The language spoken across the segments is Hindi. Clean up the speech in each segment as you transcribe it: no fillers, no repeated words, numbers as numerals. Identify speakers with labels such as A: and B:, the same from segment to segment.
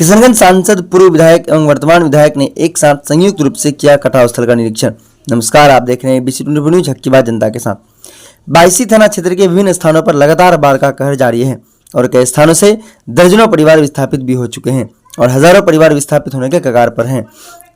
A: किशनगंज सांसद पूर्व विधायक एवं वर्तमान विधायक ने एक साथ संयुक्त रूप से किया कटाव स्थल का निरीक्षण। नमस्कार, आप देख रहे हैं BC24 न्यूज, हक की बात जनता के साथ। बायसी थाना क्षेत्र के विभिन्न स्थानों पर लगातार बाढ़ का कहर जारी है और कई स्थानों से दर्जनों परिवार विस्थापित भी हो चुके हैं और हजारों परिवार विस्थापित होने के कगार पर हैं।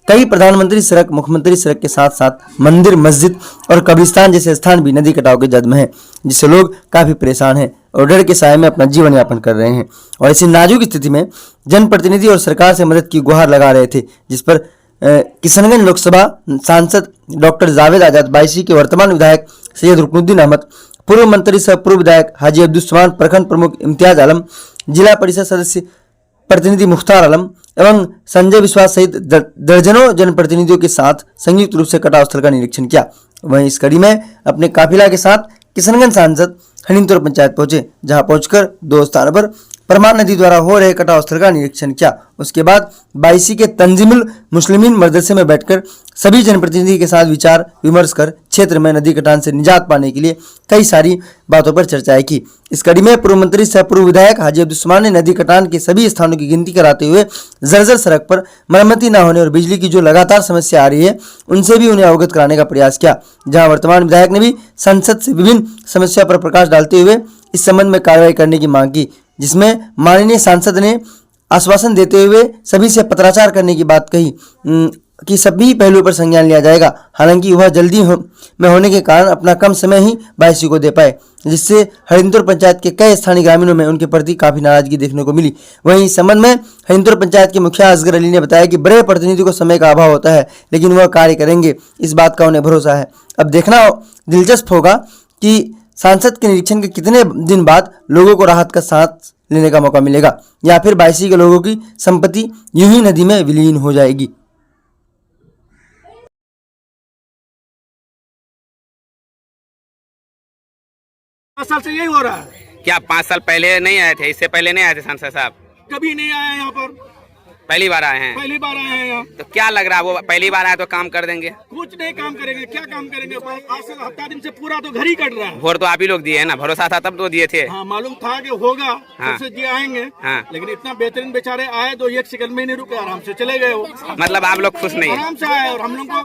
A: कई प्रधानमंत्री सड़क, मुख्यमंत्री सड़क के साथ साथ मंदिर, मस्जिद और कब्रिस्तान जैसे स्थान भी नदी कटाव के जद में हैं, जिससे लोग काफी परेशान हैं और डर के साए में अपना जीवन यापन कर रहे हैं। और ऐसी नाजुक स्थिति में जनप्रतिनिधि और सरकार से मदद की गुहार लगा रहे थे, जिस पर किशनगंज लोकसभा सांसद डॉक्टर जावेद आजाद, बायसी के वर्तमान विधायक सैयद रुकनुद्दीन अहमद, पूर्व मंत्री सह पूर्व विधायक हाजी अब्दुस्समान, प्रखंड प्रमुख इम्तियाज आलम, जिला परिषद सदस्य प्रतिनिधि मुख्तार आलम एवं संजय विश्वास सहित दर्जनों जनप्रतिनिधियों के साथ संयुक्त रूप से कटाव स्थल का निरीक्षण किया। वहीं इस कड़ी में अपने काफिला के साथ किशनगंज सांसद हनीमतोड़ पंचायत पहुंचे, जहां पहुंचकर 2 स्थानों पर परमान नदी द्वारा हो रहे कटाव स्थल का निरीक्षण किया। उसके बाद बायसी के तंजीमुल मुस्लिमीन मदरसे में बैठकर सभी जनप्रतिनिधि के साथ विचार विमर्श कर क्षेत्र में नदी कटान से निजात पाने के लिए कई सारी बातों पर चर्चाएं की। इस कड़ी में पूर्व मंत्री सह पूर्व विधायक हाजी अब्दुस्समान ने नदी कटान के सभी स्थानों की गिनती कराते हुए जर्जर सड़क पर मरम्मती न होने और बिजली की जो लगातार समस्या आ रही है उनसे भी उन्हें अवगत कराने का प्रयास किया। जहां वर्तमान विधायक ने भी संसद से विभिन्न समस्या पर प्रकाश डालते हुए इस संबंध में कार्रवाई करने की मांग की, जिसमें माननीय सांसद ने आश्वासन देते हुए सभी से पत्राचार करने की बात कही कि सभी पहलुओं पर संज्ञान लिया जाएगा। हालांकि वह जल्दी में होने के कारण अपना कम समय ही बायसी को दे पाए, जिससे हरिंदुर पंचायत के कई स्थानीय ग्रामीणों में उनके प्रति काफी नाराजगी देखने को मिली। वहीं इस संबंध में हरिंदुर पंचायत के मुखिया असगर अली ने बताया कि बड़े प्रतिनिधि को समय का अभाव होता है, लेकिन वह कार्य करेंगे, इस बात का उन्हें भरोसा है। अब देखना दिलचस्प होगा कि सांसद के निरीक्षण के कितने दिन बाद लोगों को राहत का सांस लेने का मौका मिलेगा या फिर बायसी के लोगों की संपत्ति यूं ही नदी में विलीन हो जाएगी।
B: 5 साल से यही हो रहा है।
C: क्या 5 साल पहले नहीं आए थे? इससे पहले नहीं आए थे सांसद साहब?
B: कभी नहीं आया यहाँ पर,
C: पहली बार आए हैं।
B: पहली बार आए हैं यहाँ।
C: तो क्या लग रहा है, वो पहली बार आए तो काम कर देंगे?
B: कुछ नहीं काम करेंगे, क्या काम करेंगे? आज से हफ्ता दिन से पूरा तो घर ही कट रहा है।
C: वोट तो आप ही लोग दिए हैं ना, भरोसा था तब तो दिए थे।
B: हाँ, मालूम था कि होगा,
C: हाँ।
B: तो जी आएंगे।
C: हाँ।
B: लेकिन इतना बेहतरीन बेचारे आए तो 1 सेकंड में नहीं रुके, आराम से चले गए वो।
C: मतलब आप लोग खुश नहीं है?
B: आराम से आए और हम लोग को।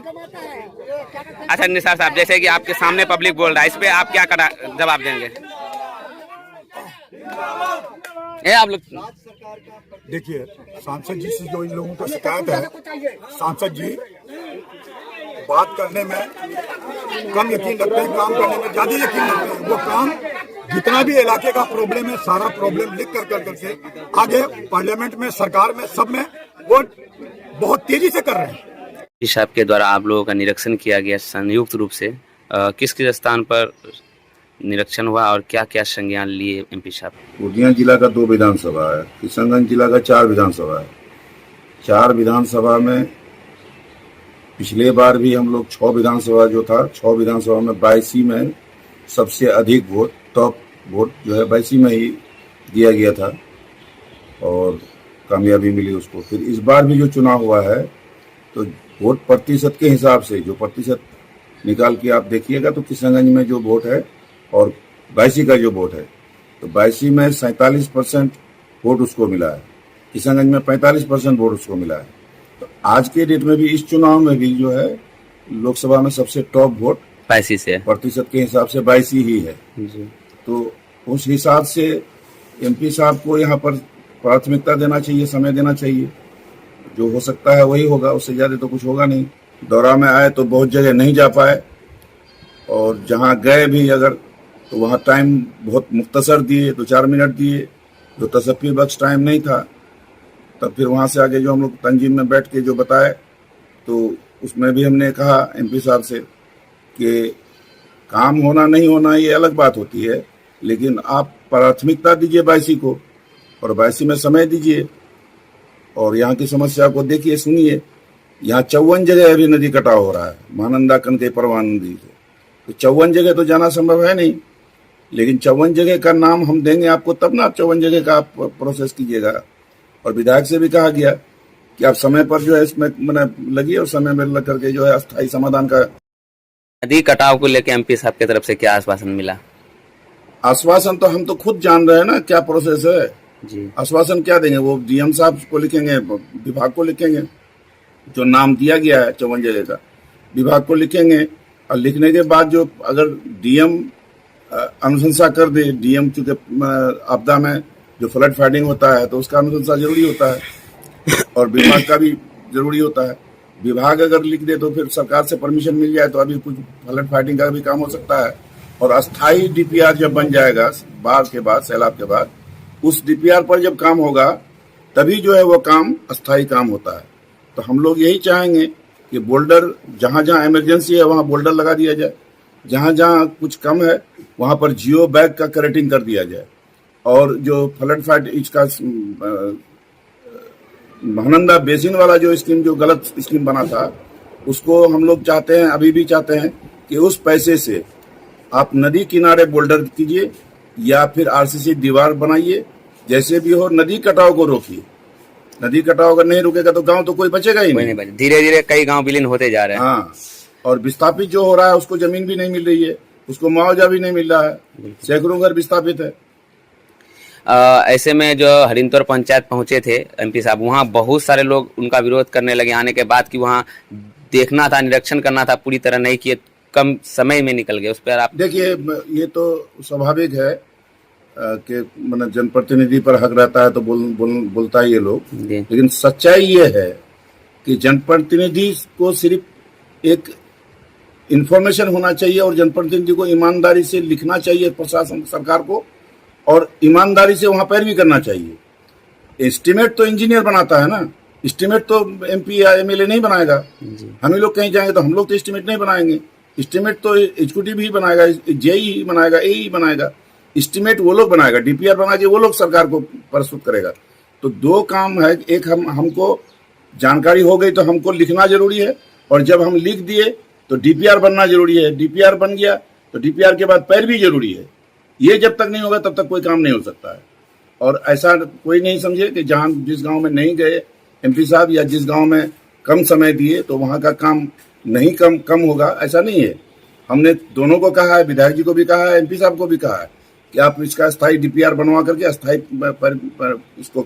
C: अच्छा निसार साहब, जैसे कि आपके सामने पब्लिक बोल रहा है, इस पे आप क्या जवाब देंगे? आप लोग
D: देखिए, सांसद जी से जो इन लोगों का शिकायत है, सांसद जी बात करने में कम यकीन रखते हैं, काम करने में ज्यादा यकीन रखते हैं। वो काम जितना भी इलाके का प्रॉब्लम है, सारा प्रॉब्लम लिख कर करके आगे पार्लियामेंट में, सरकार में, सब में वो बहुत तेजी से कर रहे हैं।
C: इस आपके द्वारा आप लोगों का निरीक्षण किया गया संयुक्त रूप से, किस किस स्थान पर निरीक्षण हुआ और क्या क्या संज्ञान लिए MP साहब?
E: पूर्णिया जिला का 2 विधानसभा है, किशनगंज जिला का 4 विधानसभा है। 4 विधानसभा में पिछले बार भी हम लोग 6 विधानसभा जो था, 6 विधानसभा में बायसी में सबसे अधिक वोट, टॉप वोट जो है बायसी में ही दिया गया था और कामयाबी मिली उसको। फिर इस बार भी जो चुनाव हुआ है तो वोट प्रतिशत के हिसाब से, जो प्रतिशत निकाल के आप देखिएगा तो किशनगंज में जो वोट है और बायसी का जो वोट है, तो बायसी में 47% वोट उसको मिला है, किशनगंज में 45% वोट उसको मिला है। तो आज के डेट में भी इस चुनाव में भी जो है लोकसभा में सबसे टॉप वोट
C: बायसी से,
E: प्रतिशत के हिसाब से बायसी ही है जी। तो उस हिसाब से MP साहब को यहाँ पर प्राथमिकता देना चाहिए, समय देना चाहिए। जो हो सकता है वही होगा, उससे ज्यादा तो कुछ होगा नहीं। दौरा में आए तो बहुत जगह नहीं जा पाए और जहाँ गए भी अगर तो वहाँ टाइम बहुत मुख्तसर दिए, 2-4 मिनट दिए, जो तसफ़ी बख्श टाइम नहीं था। तब फिर वहाँ से आगे जो हम लोग तंजीम में बैठ के जो बताए तो उसमें भी हमने कहा MP साहब से कि काम होना नहीं होना ये अलग बात होती है, लेकिन आप प्राथमिकता दीजिए बायसी को और बायसी में समय दीजिए और यहाँ की समस्या को देखिए, सुनिए। यहाँ 54 जगह अभी नदी कटाव हो रहा है, महानंदा कनकई परवान नदी से। तो 54 जगह तो जाना संभव है नहीं, लेकिन 54 जगह का नाम हम देंगे आपको, तब ना आप 54 जगह का आप प्रोसेस कीजिएगा। और विधायक से भी कहा गया कि आप समय पर जो है इसमें मैंने लगिए और समय में लग करके जो है अस्थायी समाधान का।
C: नदी कटाव को लेकर MP साहब की तरफ से क्या आश्वासन मिला?
E: आश्वासन तो हम तो खुद जान रहे हैं ना क्या प्रोसेस है।
C: जी
E: आश्वासन क्या देंगे? वो डीएम साहब को लिखेंगे, विभाग को लिखेंगे, जो नाम दिया गया है 54 जगह का, विभाग को लिखेंगे। और लिखने के बाद जो अगर डीएम अनुशंसा कर दे, डीएम चूंकि आपदा में जो फ्लड फाइटिंग होता है तो उसका अनुशंसा जरूरी होता है और विभाग का भी जरूरी होता है। विभाग अगर लिख दे तो फिर सरकार से परमिशन मिल जाए तो अभी कुछ फ्लड फाइटिंग का भी काम हो सकता है। और अस्थाई डीपीआर जब बन जाएगा बाढ़ के बाद, सैलाब के बाद, उस डीपीआर पर जब काम होगा तभी जो है वो काम अस्थाई काम होता है। तो हम लोग यही चाहेंगे कि बोल्डर जहां जहां इमरजेंसी है वहां बोल्डर लगा दिया जाए, जहां जहां कुछ कम है वहां पर जियो बैग का करेटिंग कर दिया जाए। और जो फ्लड फाइट इसका महानंदा बेसिन वाला जो स्कीम, जो गलत स्कीम बना था, उसको हम लोग चाहते हैं, अभी भी चाहते हैं कि उस पैसे से आप नदी किनारे बोल्डर कीजिए या फिर आरसीसी दीवार बनाइए, जैसे भी हो नदी कटाव को रोकिए। नदी कटाव अगर नहीं रुकेगा तो गांव तो कोई बचेगा ही नहीं।
C: धीरे धीरे कई गांव विलीन होते जा रहे हैं।
E: हाँ, और विस्थापित जो हो रहा है उसको जमीन भी नहीं मिल रही है, उसको मुआवजा भी नहीं मिल रहा है, सैकड़ों घर विस्थापित है।
C: ऐसे में जो हरिंदौर पंचायत पहुंचे थे एमपी साहब, वहाँ बहुत सारे लोग उनका विरोध करने लगे आने के बाद कि वहाँ देखना था, निरीक्षण करना था, पूरी तरह नहीं किए, कम समय में निकल गए। उस पर आप
E: देखिए, ये तो स्वाभाविक है कि मतलब जनप्रतिनिधि पर हक रहता है तो बोलता है ये लोग, लेकिन सच्चाई ये है कि जनप्रतिनिधि को सिर्फ एक इंफॉर्मेशन होना चाहिए और जनप्रतिनिधि को ईमानदारी से लिखना चाहिए प्रशासन सरकार को, और ईमानदारी से वहां पैरवी करना चाहिए। एस्टीमेट तो इंजीनियर बनाता है ना, एस्टीमेट तो एमपी या एमएलए नहीं बनाएगा। हम ही लोग कहीं जाएंगे तो हम लोग तो एस्टीमेट नहीं बनाएंगे, एस्टीमेट तो एग्जीक्यूटिव ही बनाएगा, जेई ही बनाएगा, एई बनाएगा। एस्टीमेट वो लोग बनाएगा, डीपीआर बना के वो लोग सरकार को प्रस्तुत करेगा। तो दो काम है, एक हमको जानकारी हो गई तो हमको लिखना जरूरी है, और जब हम लिख दिए तो डीपीआर बनना जरूरी है। डीपीआर बन गया तो डीपीआर के बाद पैरवी जरूरी है। ये जब तक नहीं होगा तब तक कोई काम नहीं हो सकता है। और ऐसा कोई नहीं समझे कि जहां जिस गांव में नहीं गए एमपी साहब या जिस गांव में कम समय दिए तो वहां का काम नहीं कम होगा, ऐसा नहीं है। हमने दोनों को कहा है, विधायक जी को भी कहा है, एमपी साहब को भी कहा है कि आप इसका स्थायी डीपीआर बनवा करके अस्थायी पर इसको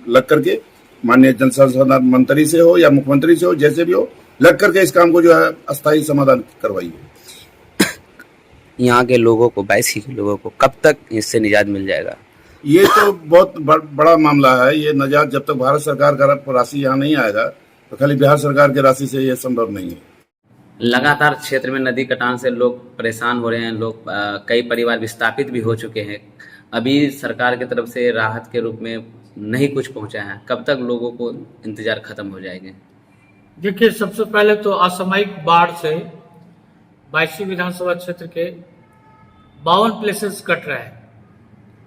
E: लग करके माननीय जल संसाधन मंत्री से हो या मुख्यमंत्री से हो, जैसे भी हो, लग करके इस काम को जो है अस्थायी समाधान करवाइए।
C: यहाँ के लोगों को, 22 के लोगों को कब तक इससे निजात मिल जाएगा?
E: ये तो बहुत बड़ा मामला है। ये निजात जब तक भारत सरकार का राशि यहाँ नहीं आएगा तो खाली बिहार सरकार की राशि से ये संभव नहीं है।
C: लगातार क्षेत्र में नदी कटान से लोग परेशान हो रहे हैं, लोग कई परिवार विस्थापित भी हो चुके हैं। अभी सरकार की तरफ से राहत के रूप में नहीं कुछ पहुंचा है। कब तक लोगों को इंतजार खत्म हो जाएंगे?
F: देखिए, सबसे पहले तो असामयिक बाढ़ से 22 विधानसभा क्षेत्र के 52 प्लेसेस कट रहे हैं,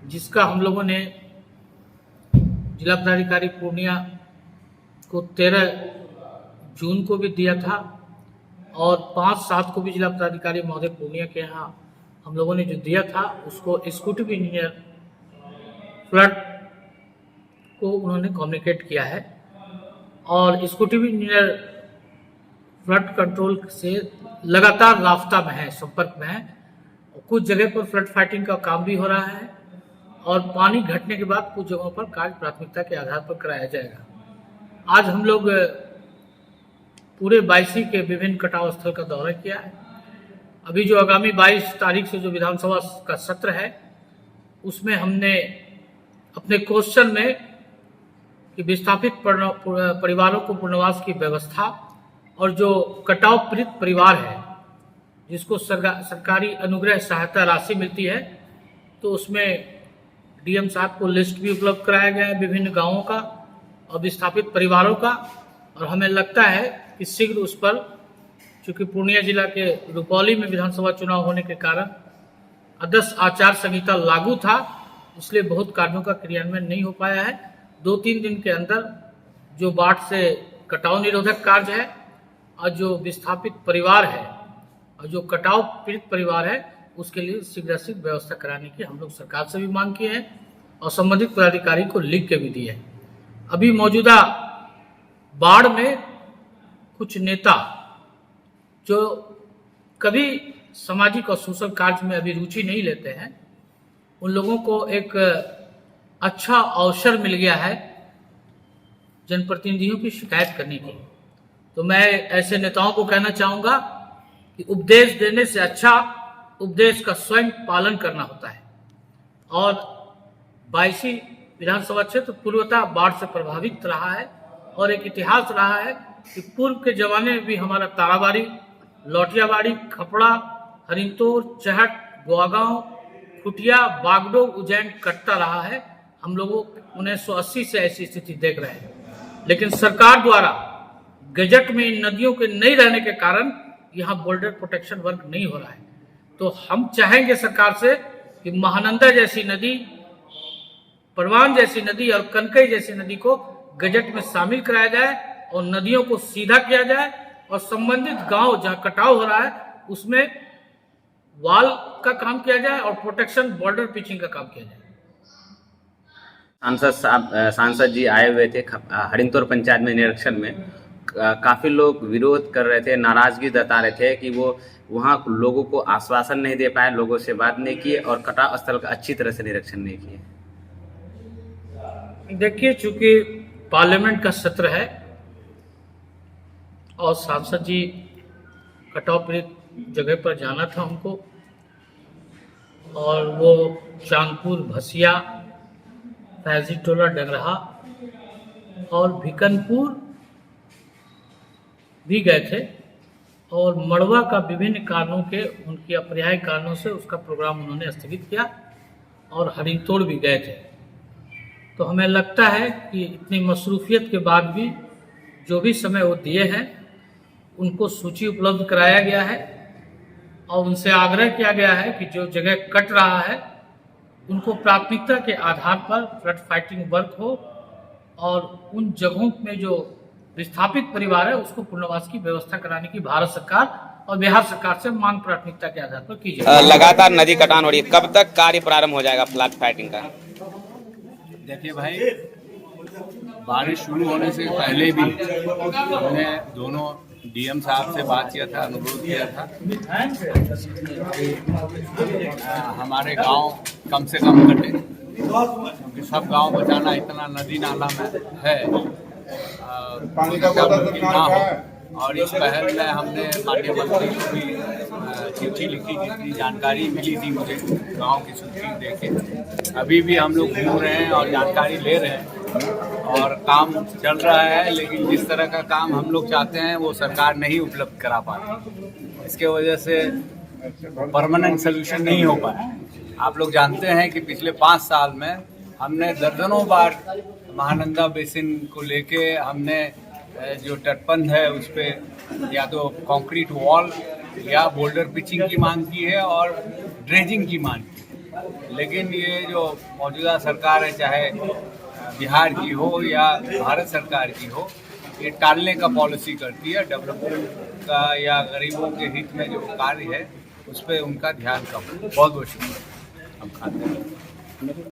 F: जिसका हम लोगों ने जिला पदाधिकारी पूर्णिया को 13 जून को भी दिया था और 5/7 को भी जिला पदाधिकारी महोदय पूर्णिया के यहाँ हम लोगों ने जो दिया था उसको एग्जीक्यूटिव इंजीनियर फ्लड को उन्होंने कम्युनिकेट किया है। और एग्जीक्यूटिव इंजीनियर फ्लड कंट्रोल से लगातार रास्ता में है, संपर्क में है। कुछ जगह पर फ्लड फाइटिंग का काम भी हो रहा है और पानी घटने के बाद कुछ जगहों पर कार्य प्राथमिकता के आधार पर कराया जाएगा। आज हम लोग पूरे 22 के विभिन्न कटाव स्थल का दौरा किया है। अभी जो आगामी 22 तारीख से जो विधानसभा का सत्र है उसमें हमने अपने क्वेश्चन में कि विस्थापित परिवारों को पुनर्वास की व्यवस्था और जो कटाव पीड़ित परिवार है जिसको सरकारी अनुग्रह सहायता राशि मिलती है, तो उसमें डीएम साहब को लिस्ट भी उपलब्ध कराया गया है विभिन्न गांवों का और विस्थापित परिवारों का। और हमें लगता है कि शीघ्र उस पर, चूंकि पूर्णिया जिला के रुपौली में विधानसभा चुनाव होने के कारण आदर्श आचार संहिता लागू था, इसलिए बहुत कार्यों का क्रियान्वयन नहीं हो पाया है। 2-3 दिन के अंदर जो बाढ़ से कटाव निरोधक कार्य है और जो विस्थापित परिवार है और जो कटाव पीड़ित परिवार है उसके लिए शीघ्रातिशीघ्र व्यवस्था कराने की हम लोग सरकार से भी मांग किए हैं और संबंधित पदाधिकारी को लिख के भी दिए है। अभी मौजूदा बाढ़ में कुछ नेता जो कभी सामाजिक और सोशल कार्य में अभी रुचि नहीं लेते हैं, उन लोगों को एक अच्छा अवसर मिल गया है जनप्रतिनिधियों की शिकायत करने की। तो मैं ऐसे नेताओं को कहना चाहूँगा कि उपदेश देने से अच्छा उपदेश का स्वयं पालन करना होता है। और 22 विधानसभा क्षेत्र पूर्वतः बाढ़ से प्रभावित रहा है और एक इतिहास रहा है कि पूर्व के जमाने में भी हमारा ताराबाड़ी, लौटियाबाड़ी, खपड़ा, हरिंतोर, चहट, गोआगांव, खुटिया, बागडोग, उज्जैन कटता रहा है। हम लोगों 1980 से ऐसी स्थिति देख रहे हैं, लेकिन सरकार द्वारा गजट में इन नदियों के नहीं रहने के कारण यहाँ बोल्डर प्रोटेक्शन वर्क नहीं हो रहा है। तो हम चाहेंगे सरकार से कि महानंदा जैसी नदी, परवान जैसी नदी और कनकई जैसी नदी को गजट में शामिल कराया जाए और नदियों को सीधा किया जाए और संबंधित गांव जहां कटाव हो रहा है उसमें वाल का काम किया जाए और प्रोटेक्शन बॉर्डर पिचिंग का काम किया जाए।
C: सांसद जी आए हुए थे हरिंतोर पंचायत में निरीक्षण में। काफी लोग विरोध कर रहे थे, नाराजगी जता रहे थे कि वो वहाँ लोगों को आश्वासन नहीं दे पाए, लोगों से बात नहीं किए और कटाव स्थल का अच्छी तरह से निरीक्षण नहीं किए।
F: देखिए, चूंकि पार्लियामेंट का सत्र है और सांसद जी कटाव पीड़ित जगह पर जाना था हमको, और वो चांदपुर, भसिया, फैजी टोला, डगरहा और भिकनपुर भी गए थे और मड़वा का विभिन्न कारणों के, उनकी अपरिहार्य कारणों से उसका प्रोग्राम उन्होंने स्थगित किया और हरिंतोड़ भी गए थे। तो हमें लगता है कि इतनी मसरूफियत के बाद भी जो भी समय वो दिए हैं उनको सूची उपलब्ध कराया गया है और उनसे आग्रह किया गया है कि जो जगह कट रहा है उनको प्राथमिकता के आधार पर फ्लड फाइटिंग वर्क हो और उन जगहों में जो विस्थापित परिवार है उसको पुनर्वास की व्यवस्था कराने की भारत सरकार और बिहार सरकार से मांग प्राथमिकता के आधार पर की जाए।
C: लगातार नदी कटान हो रही है, कब तक कार्य प्रारंभ हो जाएगा फ्लड फाइटिंग का?
G: देखिए भाई, बारिश शुरू होने से पहले भी हमने दोनों डीएम साहब से बात किया था, अनुरोध किया था हमारे गांव कम से कम कटे, क्योंकि सब गांव बचाना इतना नदी नाला में है, पानी का ना हो। और इस पहल में हमने माननीय मंत्री को भी चिट्ठी लिखी, जितनी जानकारी मिली थी मुझे गांव की सूची देके। अभी भी हम लोग घूम रहे हैं और जानकारी ले रहे हैं और काम चल रहा है, लेकिन जिस तरह का काम हम लोग चाहते हैं वो सरकार नहीं उपलब्ध करा पाती। इसके वजह से परमानेंट सोल्यूशन नहीं हो पाया। आप लोग जानते हैं कि पिछले 5 साल में हमने दर्जनों बार महानंदा बेसिन को लेके हमने जो तटबंध है उस पर या तो कंक्रीट वॉल या बोल्डर पिचिंग की मांग की है और ड्रेजिंग की मांग की, लेकिन ये जो मौजूदा सरकार है, चाहे बिहार की हो या भारत सरकार की हो, ये टालने का पॉलिसी करती है। डेवलपमेंट का या गरीबों के हित में जो कार्य है उस पर उनका ध्यान कम। बहुत बहुत शुक्रिया। हम खाते हैं।